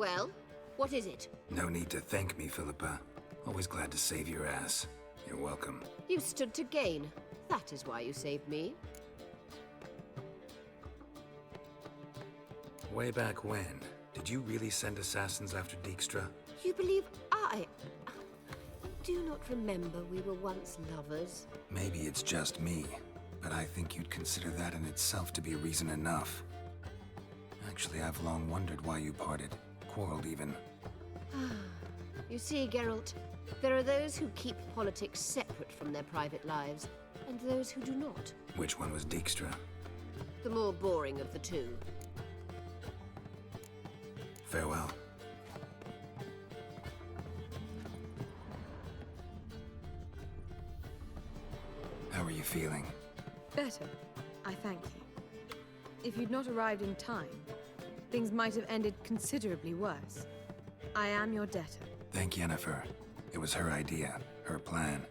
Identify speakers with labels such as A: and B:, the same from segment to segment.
A: Well, what is it?
B: No need to thank me, Philippa. Always glad to save your ass. You're welcome.
A: You stood to gain. That is why you saved me.
B: Way back when, did you really send assassins after Dijkstra?
A: You believe I... Do you not remember we were once lovers?
B: Maybe it's just me, but I think you'd consider that in itself to be reason enough. Actually, I've long wondered why you parted. Quarreled even.
A: You see, Geralt, there are those who keep politics separate from their private lives, and those who do not.
B: Which one was Dijkstra?
A: The more boring of the two.
B: Farewell. How are you feeling?
C: Better, I thank you. If you'd not arrived in time, things might have ended considerably worse. I am your debtor.
B: Thank Yennefer. It was her idea, her plan.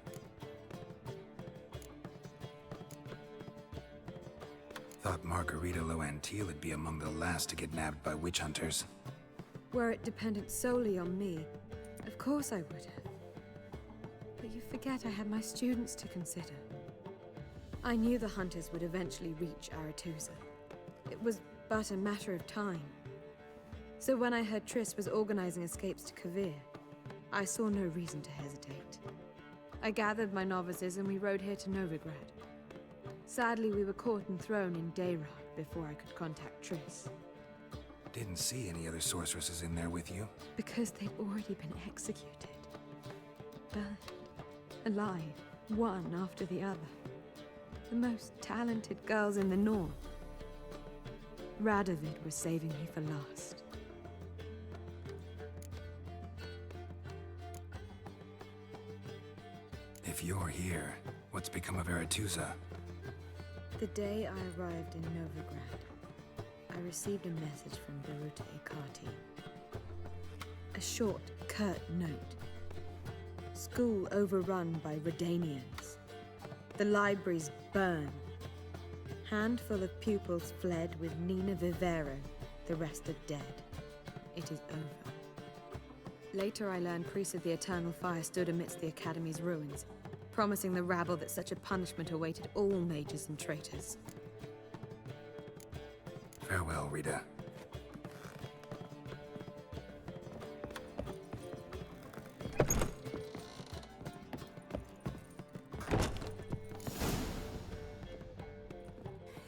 B: Thought Margarita Loantil would be among the last to get nabbed by witch hunters.
C: Were it dependent solely on me, of course I would have. But you forget I had my students to consider. I knew the hunters would eventually reach Aretusa. It was but a matter of time. So when I heard Triss was organizing escapes to Kavir, I saw no reason to hesitate. I gathered my novices and we rode here to Novigrad. Sadly, we were caught and thrown in Dayrad before I could contact Triss.
B: Didn't see any other sorceresses in there with you?
C: Because they'd already been executed. Burned. Alive. One after the other. The most talented girls in the North. Radovid was saving me for last.
B: If you're here, what's become of Aretusa?
C: The day I arrived in Novigrad, I received a message from Baruta Ikati. A short, curt note. School overrun by Redanians. The libraries burned. Handful of pupils fled with Nina Vivero. The rest are dead. It is over. Later I learned priests of the Eternal Fire stood amidst the Academy's ruins, promising the rabble that such a punishment awaited all mages and traitors.
B: Farewell, Rita.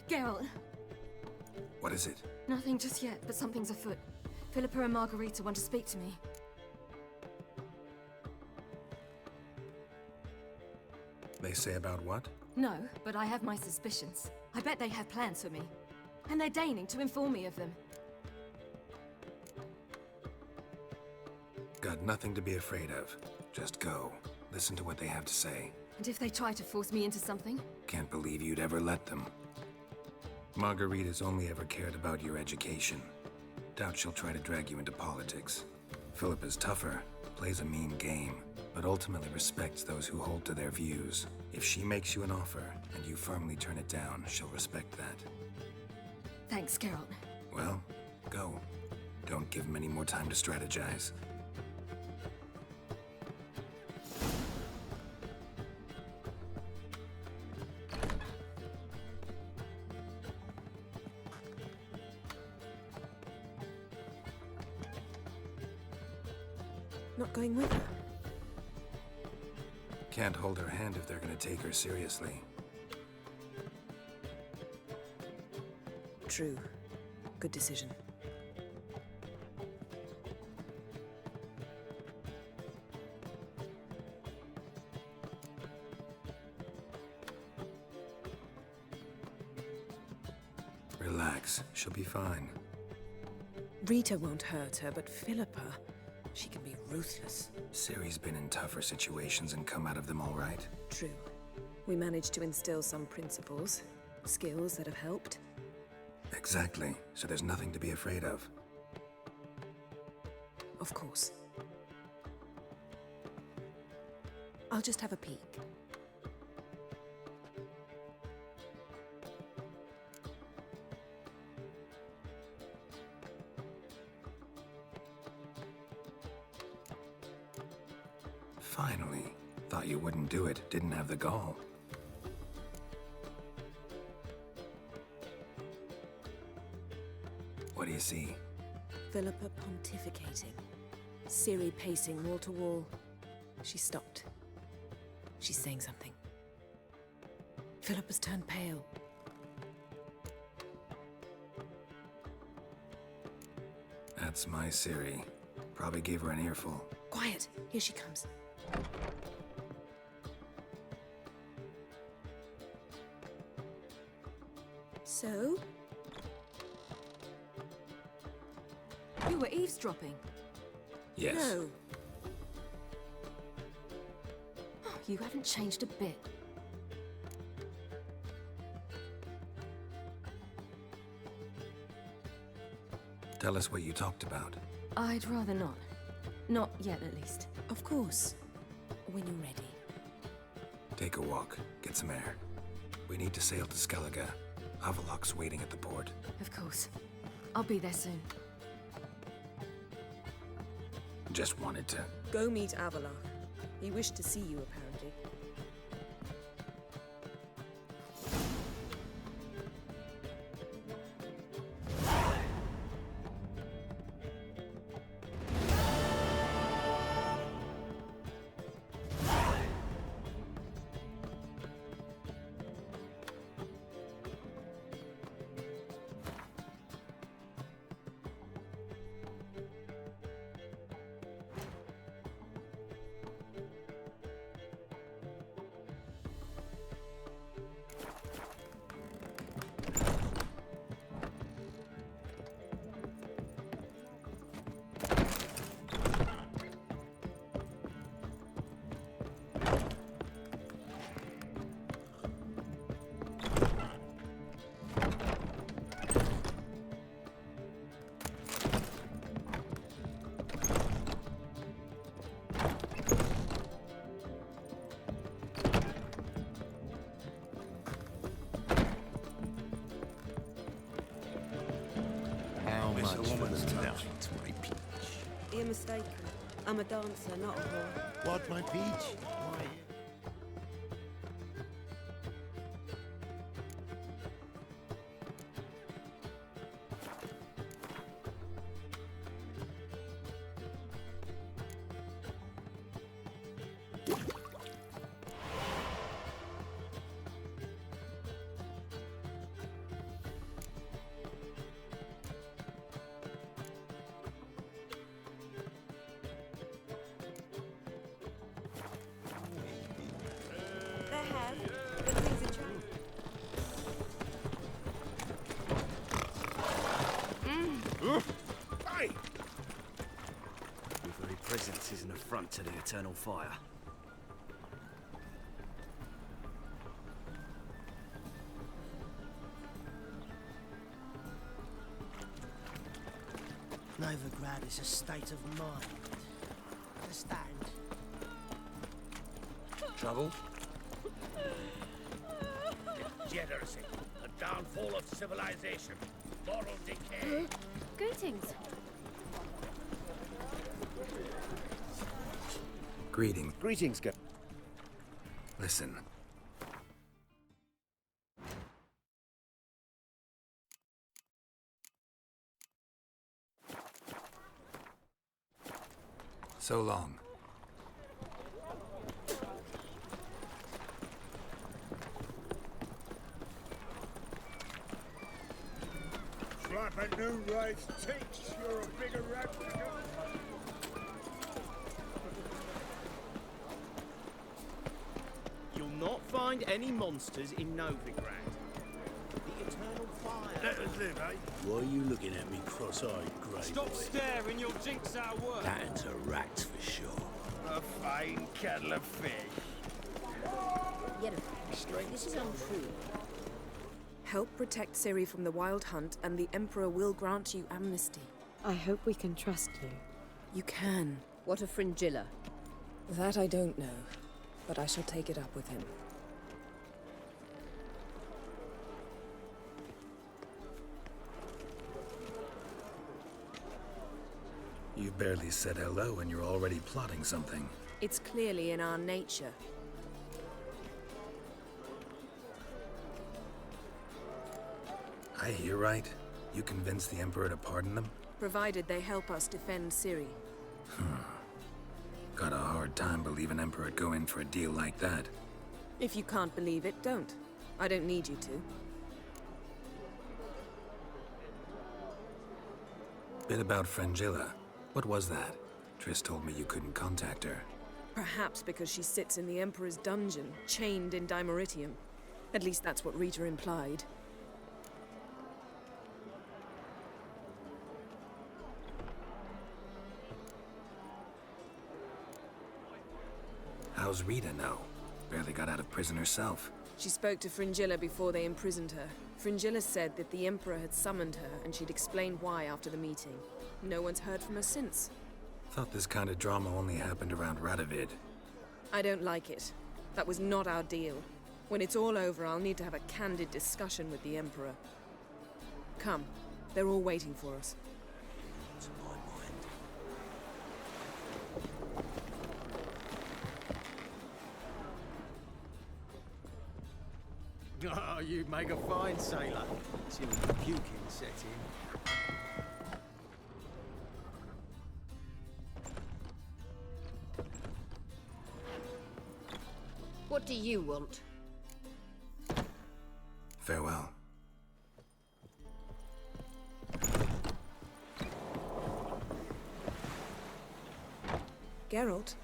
D: Geralt.
B: What is it?
D: Nothing just yet, but something's afoot. Philippa and Margarita want to speak to me.
B: They say about what?
D: No, but I have my suspicions. I bet they have plans for me. And they're deigning to inform me of them.
B: Got nothing to be afraid of. Just go. Listen to what they have to say.
D: And if they try to force me into something?
B: Can't believe you'd ever let them. Margarita's only ever cared about your education. Doubt she'll try to drag you into politics. Philippa's tougher, plays a mean game, but ultimately respects those who hold to their views. If she makes you an offer, and you firmly turn it down, she'll respect that.
D: Thanks, Geralt.
B: Well, go. Don't give him any more time to strategize.
C: Not going with her?
B: Can't hold her hand if they're gonna take her seriously.
E: True. Good decision.
B: Relax, she'll be fine.
E: Rita won't hurt her, but Philippa, she can be ruthless.
B: Ciri's been in tougher situations and come out of them all right.
E: True. We managed to instill some principles, skills that have helped.
B: Exactly, so there's nothing to be afraid of.
E: Of course. I'll just have a peek.
B: Finally. Thought you wouldn't do it, didn't have the gall. What do you see?
E: Philippa pontificating. Ciri pacing wall to wall. She stopped. She's saying something. Philippa's turned pale.
B: That's my Ciri. Probably gave her an earful.
E: Quiet! Here she comes. So?
D: You were eavesdropping.
B: Yes.
E: No.
D: Oh, you haven't changed a bit.
B: Tell us what you talked about.
D: I'd rather not. Not yet, at least.
E: Of course. When you're ready.
B: Take a walk. Get some air. We need to sail to Skellige. Avalok's waiting at the port.
D: Of course. I'll be there soon.
B: Just wanted to...
E: Go meet Avalok. He wished to see you, apparently.
C: You're mistaken. I'm a dancer, not a whore.
F: What, my peach? Why?
B: Hey!
G: Your very presence is an affront to the eternal fire.
F: Novigrad is a state of mind. Understand?
B: Trouble?
H: Degeneracy, the downfall of civilization, moral decay.
D: Greetings.
B: Greetings.
F: Greetings, Go.
B: Listen. So long.
H: Slap a new rice teach, you're a bigger rat.
I: You'll not find any monsters in Novigrad. The eternal fire.
H: Let us live, eh?
F: Why are you looking at me cross-eyed, Grey
I: Stop
F: boy?
I: staring, you'll jinx our work.
F: That's a rat for sure.
H: A fine kettle of fish.
A: Yet, this is untrue.
E: Help protect Ciri from the wild hunt, and the Emperor will grant you amnesty.
C: I hope we can trust you.
E: You can.
A: What a fringilla.
E: That I don't know, but I shall take it up with him.
B: You barely said hello and you're already plotting something.
E: It's clearly in our nature.
B: I hear right. You convinced the Emperor to pardon them?
E: Provided they help us defend Ciri.
B: Got a hard time believing Emperor'd go in for a deal like that.
E: If you can't believe it, don't. I don't need you to.
B: Bit about Frangilla. What was that? Triss told me you couldn't contact her.
E: Perhaps because she sits in the Emperor's dungeon, chained in Dimeritium. At least that's what Rita implied.
B: How's Rita know? Barely got out of prison herself.
E: She spoke to Fringilla before they imprisoned her. Fringilla said that the Emperor had summoned her, and she'd explained why after the meeting. No one's heard from her since.
B: Thought this kind of drama only happened around Radovid.
E: I don't like it. That was not our deal. When it's all over, I'll need to have a candid discussion with the Emperor. Come. They're all waiting for us.
F: To my mind.
I: Oh, you make a fine sailor. Till the puking set in.
A: What do you want?
B: Farewell.
E: Geralt?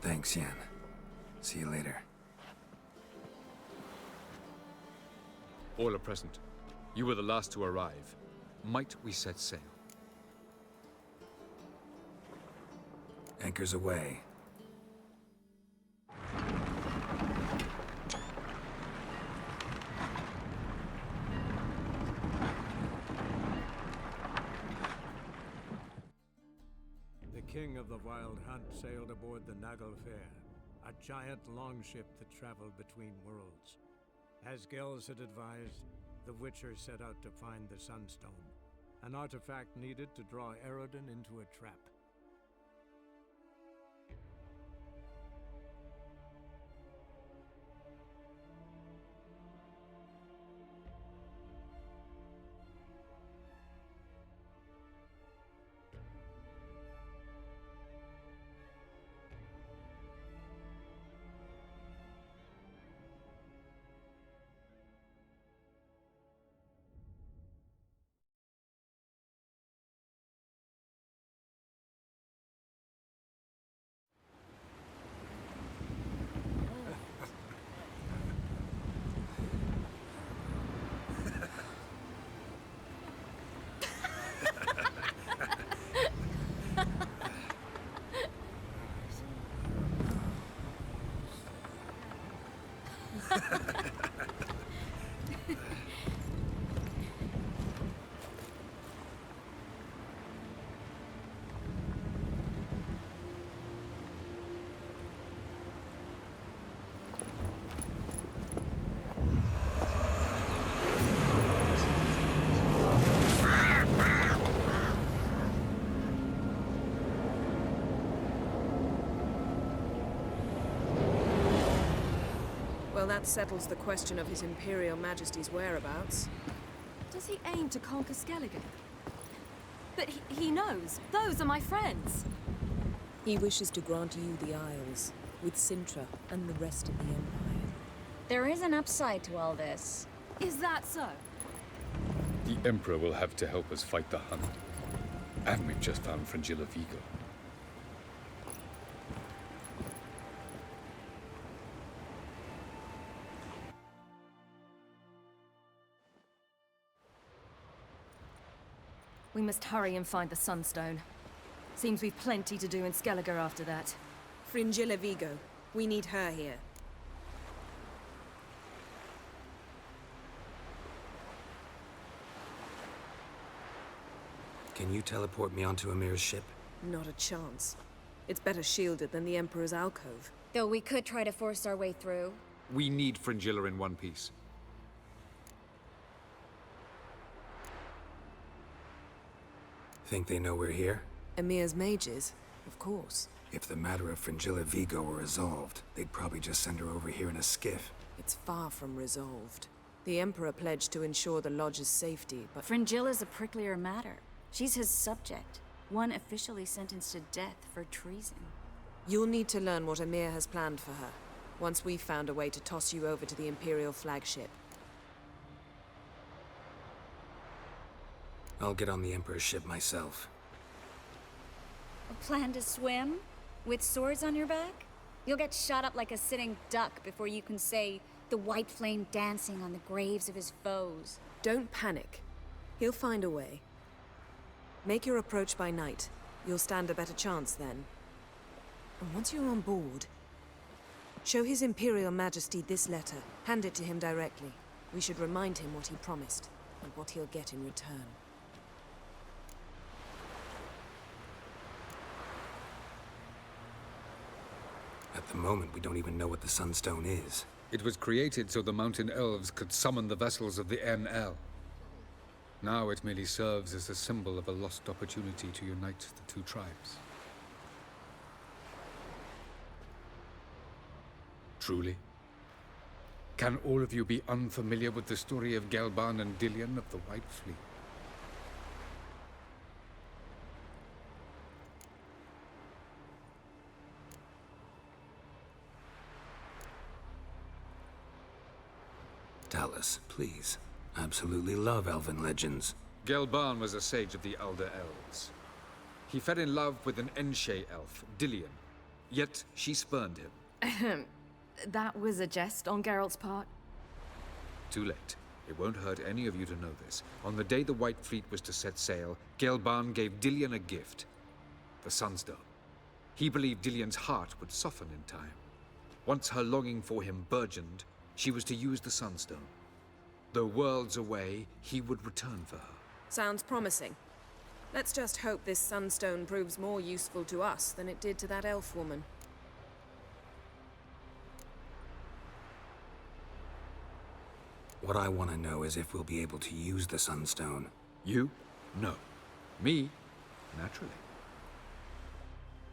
B: Thanks, Yen. See you later.
J: All are present. You were the last to arrive. Might we set sail?
B: Anchors away.
H: The king of the Wild Hunt sailed aboard the Naglfar, a giant longship that traveled between worlds. As Gels had advised, the Witcher set out to find the Sunstone, an artifact needed to draw Eredin into a trap.
E: Well, that settles the question of His Imperial Majesty's whereabouts.
D: Does he aim to conquer Skellige? But he knows. Those are my friends.
E: He wishes to grant you the Isles, with Sintra and the rest of the Empire.
K: There is an upside to all this.
D: Is that so?
J: The Emperor will have to help us fight the Hunt. And we've just found Frangilla Vigo.
D: We must hurry and find the Sunstone. Seems we've plenty to do in Skellige after that.
E: Fringilla Vigo. We need her here.
B: Can you teleport me onto Amir's ship?
E: Not a chance. It's better shielded than the Emperor's alcove.
K: Though we could try to force our way through.
J: We need Fringilla in one piece.
B: Think they know we're here?
E: Emir's mages? Of course.
B: If the matter of Fringilla Vigo were resolved, they'd probably just send her over here in a skiff.
E: It's far from resolved. The Emperor pledged to ensure the Lodge's safety, but...
K: Fringilla's a pricklier matter. She's his subject, one officially sentenced to death for treason.
E: You'll need to learn what Emir has planned for her, once we've found a way to toss you over to the Imperial flagship.
B: I'll get on the Emperor's ship myself.
K: A plan to swim? With swords on your back? You'll get shot up like a sitting duck before you can say the white flame dancing on the graves of his foes.
E: Don't panic. He'll find a way. Make your approach by night. You'll stand a better chance then. And once you're on board, show His Imperial Majesty this letter. Hand it to him directly. We should remind him what he promised, and what he'll get in return.
B: At the moment, we don't even know what the Sunstone is.
J: It was created so the mountain elves could summon the vessels of the NL. Now it merely serves as a symbol of a lost opportunity to unite the two tribes. Truly? Can all of you be unfamiliar with the story of Gelban and Dillion of the White Fleet?
B: Tell us, please. I absolutely love elven legends.
J: Gelban was a sage of the Elder Elves. He fell in love with an Enshe elf, Dillion. Yet she spurned him.
D: That was a jest on Geralt's part.
J: Too late. It won't hurt any of you to know this. On the day the White Fleet was to set sail, Gelban gave Dillion a gift. The Sunstone. He believed Dillion's heart would soften in time. Once her longing for him burgeoned, she was to use the Sunstone. Though worlds away, he would return for her.
E: Sounds promising. Let's just hope this Sunstone proves more useful to us than it did to that elf woman.
B: What I want to know is if we'll be able to use the Sunstone.
J: You? No. Me? Naturally.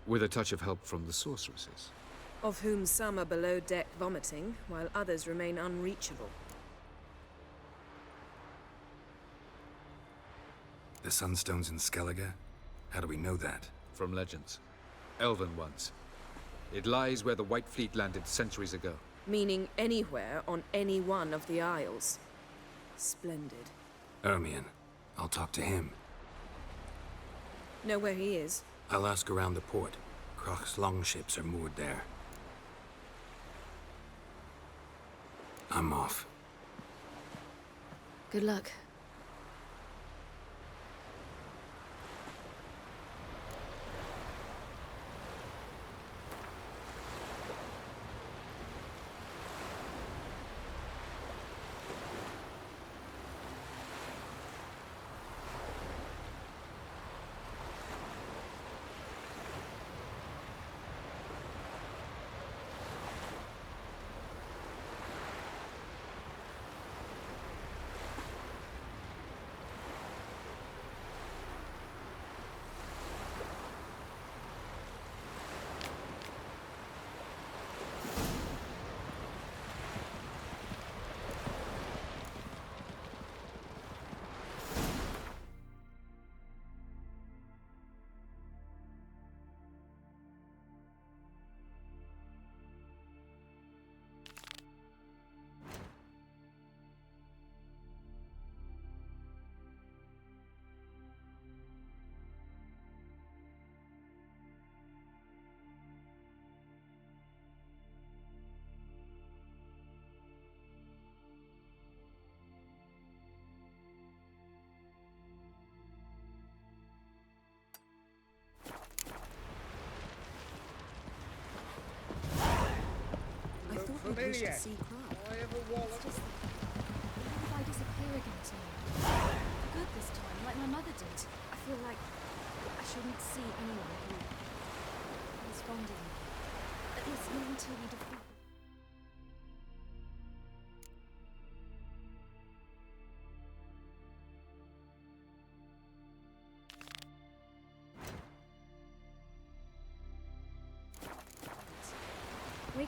J: With a touch of help from the sorceresses.
E: Of whom some are below deck vomiting, while others remain unreachable.
B: The Sunstone's in Skellige? How do we know that?
J: From legends. Elven ones. It lies where the White Fleet landed centuries ago.
E: Meaning anywhere on any one of the Isles. Splendid.
B: Ermion. I'll talk to him.
E: Know where he is?
B: I'll ask around the port. Croc's longships are moored there. I'm off.
D: Good luck.
C: We should see Croc.
D: It's just... What if I disappear again tonight? For good this time, like my mother did. I feel like I shouldn't see anyone who is fond of me. At least not until we defeat...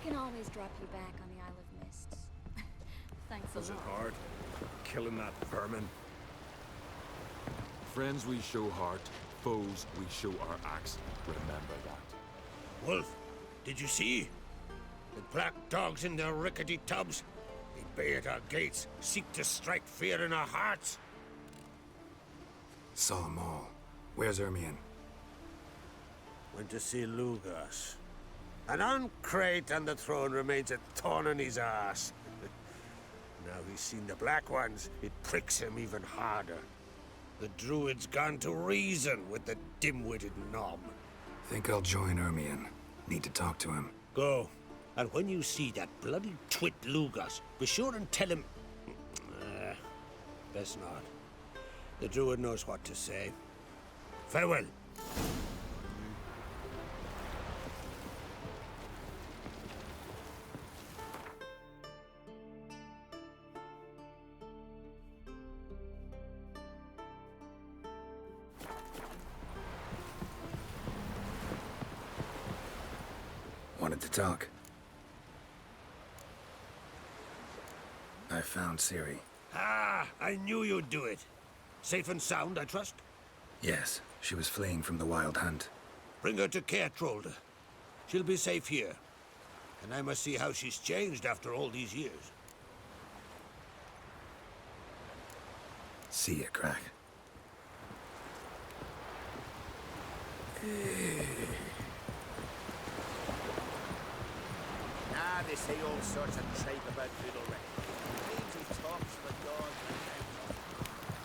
K: can always drop you back on the Isle of Mists. Thanks a
L: Was it
K: lot.
L: hard? Killing that vermin?
M: Friends we show heart, foes we show our axe. Remember that.
N: Wolf, did you see? The black dogs in their rickety tubs. They bay at our gates, seek to strike fear in our hearts.
B: Saw 'em all. Where's Ermion?
N: Went to see Lugas. An uncrate on the throne remains a thorn in his ass. Now he's seen the Black Ones, it pricks him even harder. The druid's gone to reason with the dim-witted knob.
B: Think I'll join Ermion. Need to talk to him.
N: Go. And when you see that bloody twit Lugas, be sure and tell him... best not. The druid knows what to say. Farewell.
B: Wanted to talk. I found Ciri.
N: Ah, I knew you'd do it. Safe and sound, I trust?
B: Yes, she was fleeing from the wild hunt.
N: Bring her to Caertrolde. She'll be safe here. And I must see how she's changed after all these years.
B: See ya, Crack.
I: Ah, they say all sorts of tripe about Little Rick. Claims he talks with God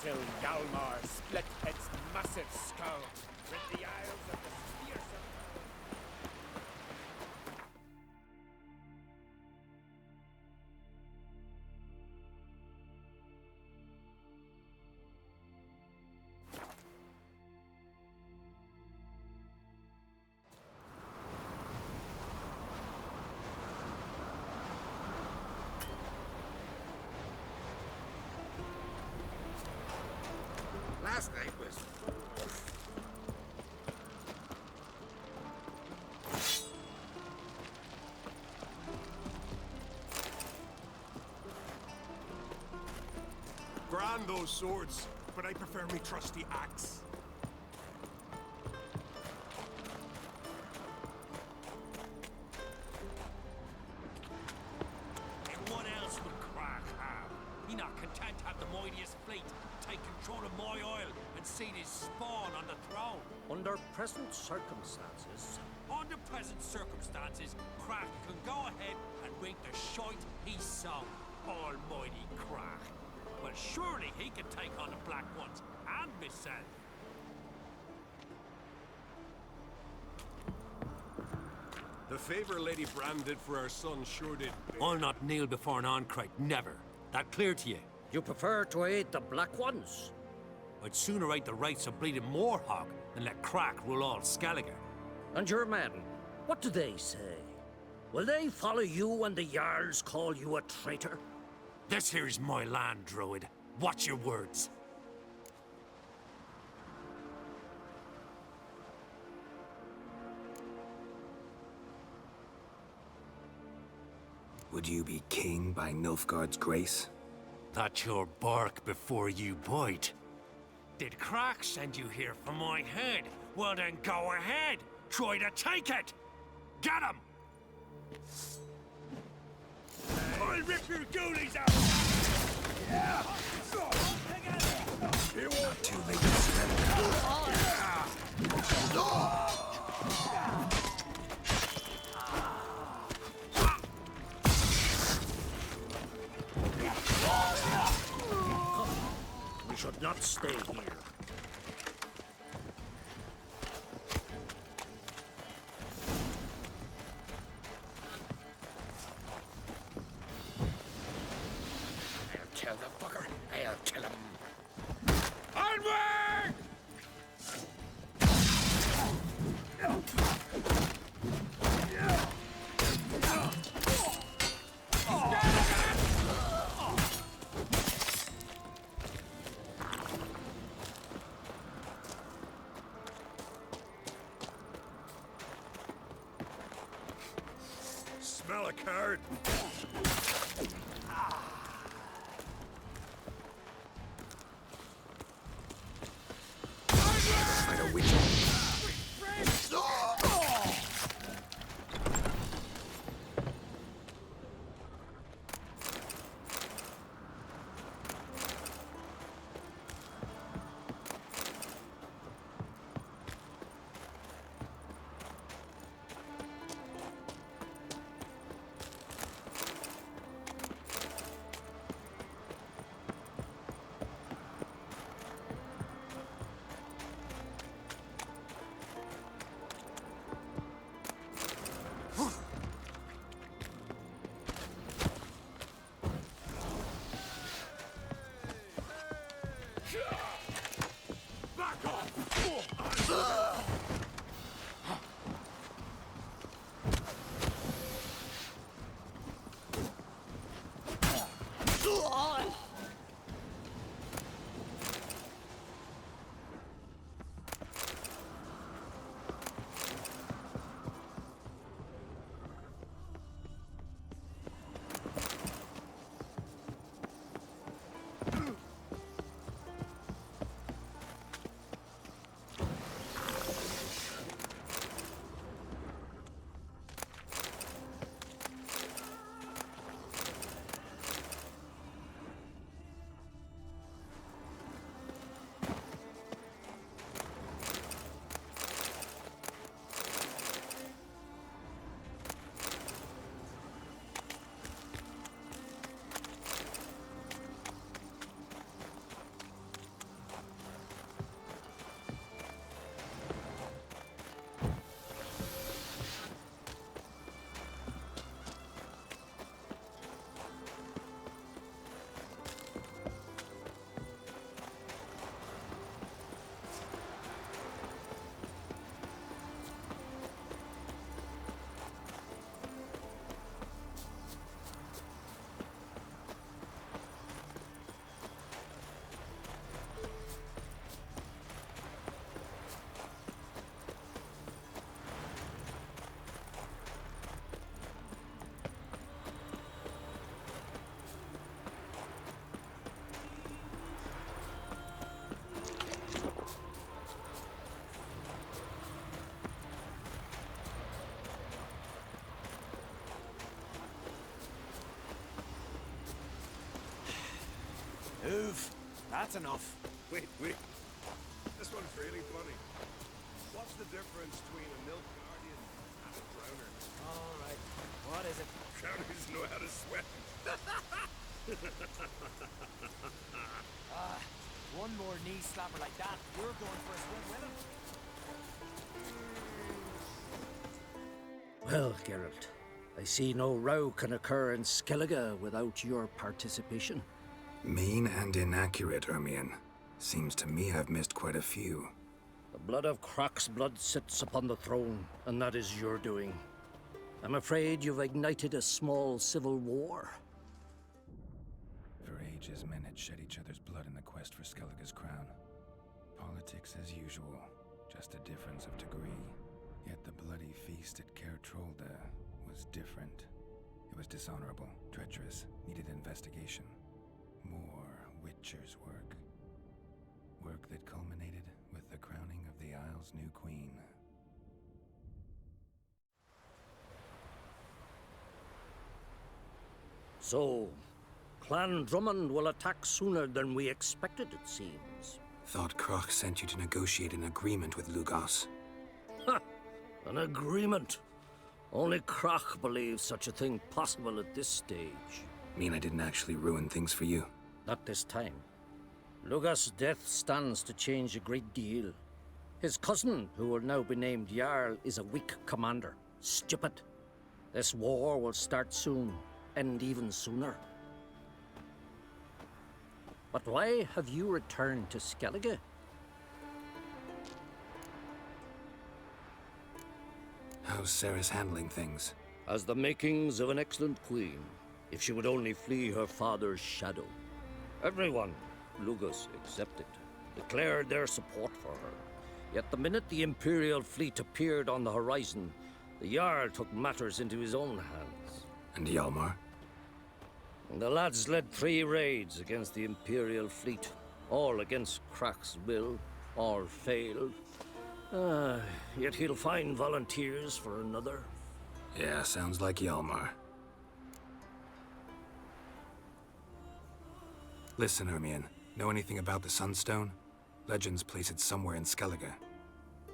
I: till Yalmar split its massive skull with the Isles of the Fearsome.
N: Last night was...
L: Grand those swords, but I prefer me trusty axe.
O: And what else would Crack have? He not content to have the mightiest fleet, take control of my oil, and see his spawn on the throne.
F: Under present circumstances,
O: Under present circumstances, Crack can go ahead and reap the shite he sown. Almighty Crack. Well, surely he can take on the Black Ones and myself.
L: The favor Lady Bran did for our son sure did.
O: I'll not kneel before an Oncrite, never. That clear to you?
F: you prefer to aid the Black Ones?
O: I'd sooner aid the rights of bleeding Moorhog than let Crack rule all Skelliger.
F: And your men, what do they say? Will they follow you when the Jarls call you a traitor?
O: This here's my land, Druid. Watch your words.
B: Would you be king by Nilfgaard's grace?
O: That's your bark before you bite. Did Crack send you here for my head? Well then go ahead! Try to take it! Get him! I'll rip your goolies out! Yeah!
B: Not too late to surrender.
F: We should not stay here.
N: I'll kill the fucker. I'll kill him. Onward!
L: Smell a card!
B: Fight a witch.
G: Move. That's enough.
L: Wait. This one's really funny. What's the difference between a milk guardian and a drowner?
G: All right. What is it?
L: Drowners know how to swim.
G: One more knee slapper like that, you're going for a swim with him.
F: Well, Geralt, I see no row can occur in Skellige without your participation.
B: Mean and inaccurate, Ermion. Seems to me I've missed quite a few.
F: The blood of Croc's blood sits upon the throne, and that is your doing. I'm afraid you've ignited a small civil war.
B: For ages, men had shed each other's blood in the quest for Skellige's crown. Politics as usual, just a difference of degree. Yet the bloody feast at Caer Trolda was different. It was dishonorable, treacherous, needed investigation. More Witcher's work. Work that culminated with the crowning of the Isle's new queen.
F: So, Clan Drummond will attack sooner than we expected, it seems.
B: Thought Croc sent you to negotiate an agreement with Lugos.
F: Ha! An agreement? Only Croc believes such a thing possible at this stage.
B: Mean I didn't actually ruin things for you?
F: Not this time. Lugos' death stands to change a great deal. His cousin, who will now be named Jarl, is a weak commander. Stupid. This war will start soon, end even sooner. But why have you returned to Skellige?
B: How's Sarah's handling things?
F: Has the makings of an excellent queen, if she would only flee her father's shadow. Everyone, Lugos excepted, declared their support for her. Yet the minute the Imperial fleet appeared on the horizon, the Jarl took matters into his own hands.
B: And Hjalmar?
F: The lads led 3 raids against the Imperial fleet, all against Krach's will, all failed. Yet he'll find volunteers for another.
B: Yeah, sounds like Hjalmar. Listen, Hermione, know anything about the Sunstone? Legends place it somewhere in Skellige.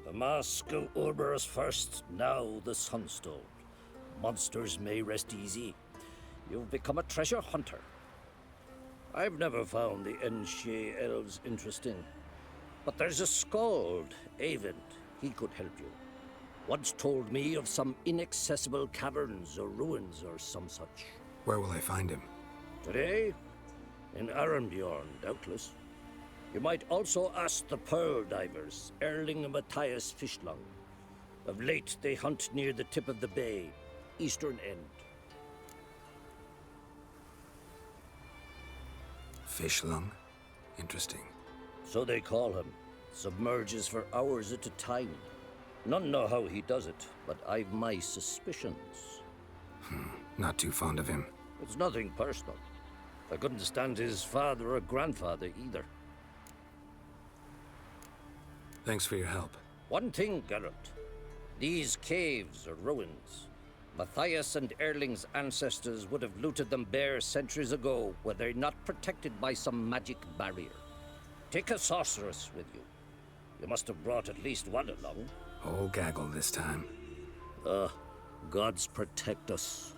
F: The Mask of Urberus first, now the Sunstone. Monsters may rest easy. You've become a treasure hunter. I've never found the Enshe elves interesting. But there's a skald, Avent. He could help you. Once told me of some inaccessible caverns or ruins or some such.
B: Where will I find him?
F: Today? In Arenbjorn, doubtless. You might also ask the Pearl Divers, Erling and Matthias Fishlung. Of late, they hunt near the tip of the bay, eastern end.
B: Fishlung? Interesting.
F: So they call him. Submerges for hours at a time. None know how he does it, but I've my suspicions.
B: Not too fond of him.
F: It's nothing personal. I couldn't stand his father or grandfather either.
B: Thanks for your help.
F: One thing, Geralt. These caves are ruins. Matthias and Erling's ancestors would have looted them bare centuries ago were they not protected by some magic barrier. Take a sorceress with you. You must have brought at least one along.
B: Whole gaggle this time.
F: Gods protect us.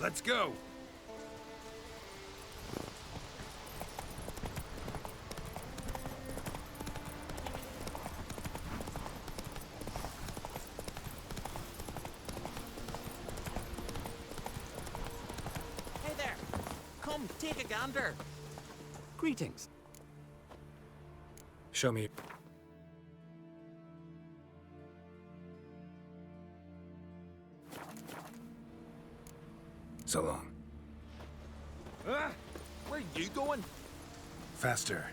L: Let's go!
G: Hey there! Come, take a gander!
P: Greetings.
B: Show me. So long.
G: Where are you going?
B: Faster.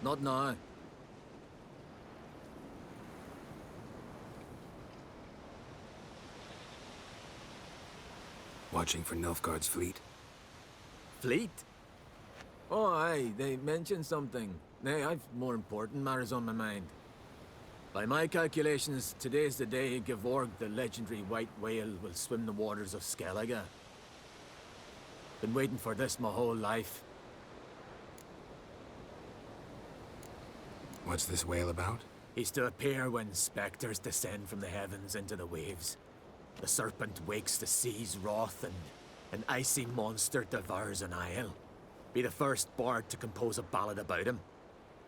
P: Not now.
B: Watching for Nilfgaard's fleet.
P: Fleet? Oh, aye, they mentioned something. Nay, I've more important matters on my mind. By my calculations, today's the day Gevorg, the legendary white whale, will swim the waters of Skellige. Been waiting for this my whole life.
B: What's this wail about?
P: He's to appear when spectres descend from the heavens into the waves. The serpent wakes the sea's wrath, and an icy monster devours an isle. Be the first bard to compose a ballad about him.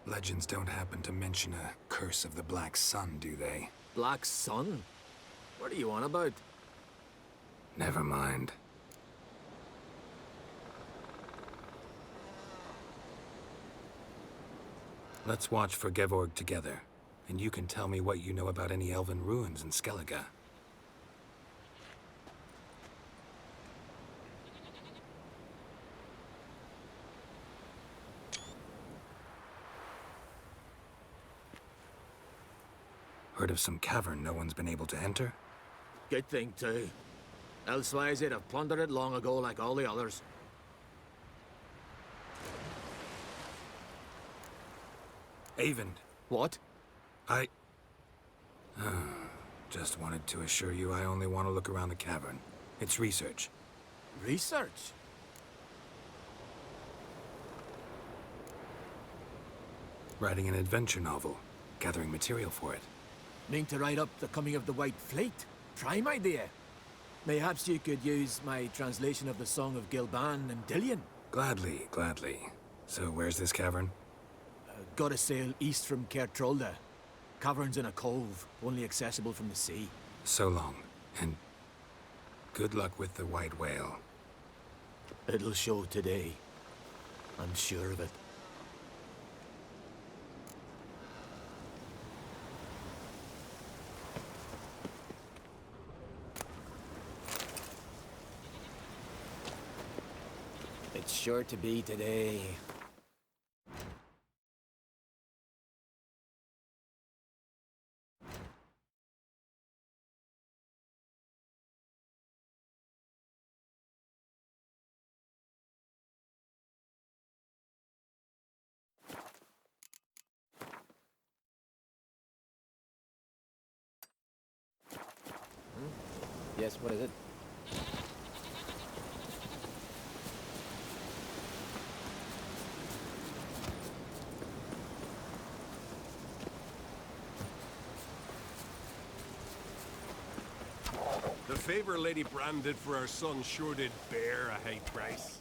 B: Legends don't happen to mention a curse of the Black Sun, do they?
P: Black Sun? What are you on about?
B: Never mind. Let's watch for Gevorg together, and you can tell me what you know about any elven ruins in Skellige. Heard of some cavern no one's been able to enter?
P: Good thing, too. Elsewise, they'd have plundered it long ago like all the others.
B: Avon.
P: What?
B: Just wanted to assure you I only want to look around the cavern. It's research.
P: Research?
B: Writing an adventure novel. Gathering material for it.
P: Mean to write up the coming of the White Fleet? Prime idea. Mayhaps you could use my translation of the Song of Gilban and Dillion.
B: Gladly, gladly. So where's this cavern?
P: Gotta sail east from Kertrolda. Cavern's in a cove, only accessible from the sea.
B: So long, and good luck with the white whale.
P: It'll show today. I'm sure of it. It's sure to be today. Yes, what is it?
L: The favor Lady Bran did for our son sure did bear a high price.